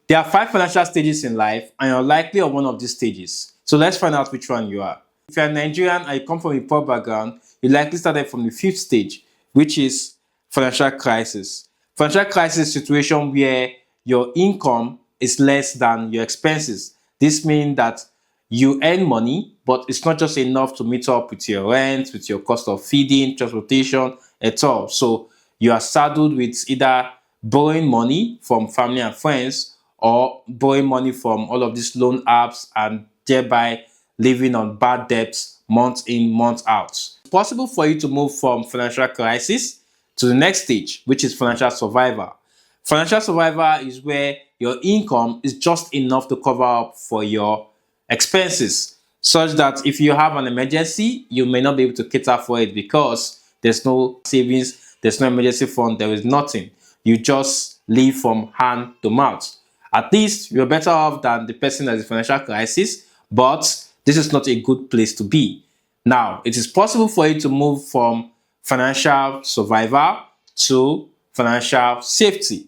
There are 5 financial stages in life, and you're likely on one of these stages. So let's find out which one you are. If you're Nigerian and you come from a poor background, you likely started from the 5th stage, which is financial crisis. Financial crisis is a situation where your income is less than your expenses. This means that you earn money, but it's not just enough to meet up with your rent, with your cost of feeding, transportation, at all. So you are saddled with either borrowing money from family and friends or borrowing money from all of these loan apps and thereby living on bad debts month in, month out. It's possible for you to move from financial crisis to the next stage, which is financial survival. Financial survival is where your income is just enough to cover up for your expenses, such that if you have an emergency, you may not be able to cater for it because there's no savings, there's no emergency fund, there is nothing. You just live from hand to mouth. At least you're better off than the person that is in financial crisis, but this is not a good place to be. Now, it is possible for you to move from financial survival to financial safety.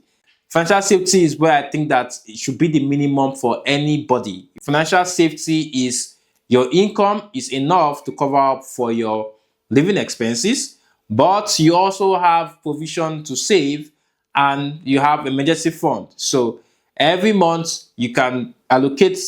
Financial safety is where I think that it should be the minimum for anybody. Financial safety is your income is enough to cover up for your living expenses, but you also have provision to save and you have emergency fund. So every month you can allocate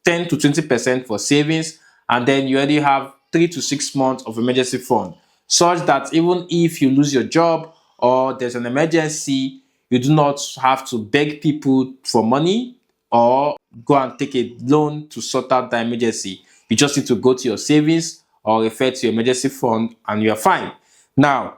10 to 20% for savings, and then you already have 3 to 6 months of emergency fund, such that even if you lose your job or there's an emergency, you do not have to beg people for money or go and take a loan to sort out the emergency. You just need to go to your savings or refer to your emergency fund and you're fine. Now,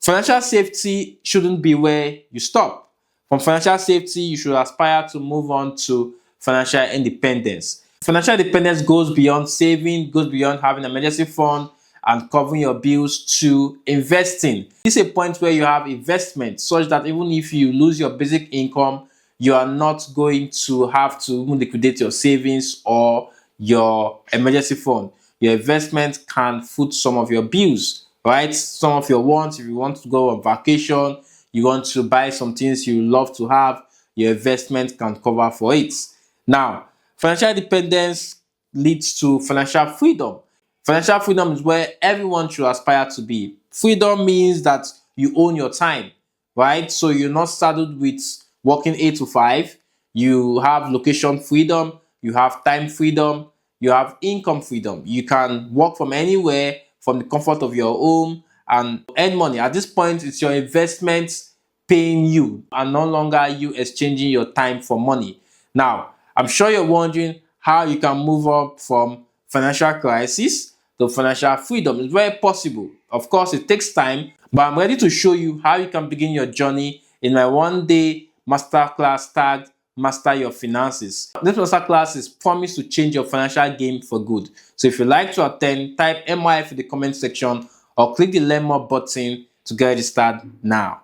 financial safety shouldn't be where you stop. From financial safety, you should aspire to move on to financial independence. Financial independence goes beyond saving, goes beyond having an emergency fund and covering your bills to investing. This is a point where you have investment such that even if you lose your basic income, you are not going to have to liquidate your savings or your emergency fund. Your investment can foot some of your bills, right? Some of your wants. If you want to go on vacation, you want to buy some things you love to have, your investment can cover for it. Now, financial independence leads to financial freedom. Financial freedom is where everyone should aspire to be. Freedom means that you own your time, right? So you're not saddled with working 8 to 5. You have location freedom, you have time freedom, you have income freedom. You can work from anywhere, from the comfort of your home, and earn money. At this point, it's your investment paying you and no longer you exchanging your time for money. Now, I'm sure you're wondering how you can move up from financial crisis to financial freedom. It's very possible. Of course, it takes time, but I'm ready to show you how you can begin your journey in my one-day masterclass tagged Master Your Finances. This masterclass is promised to change your financial game for good. So if you'd like to attend, type MIF in the comment section or click the Learn More button to get registered now.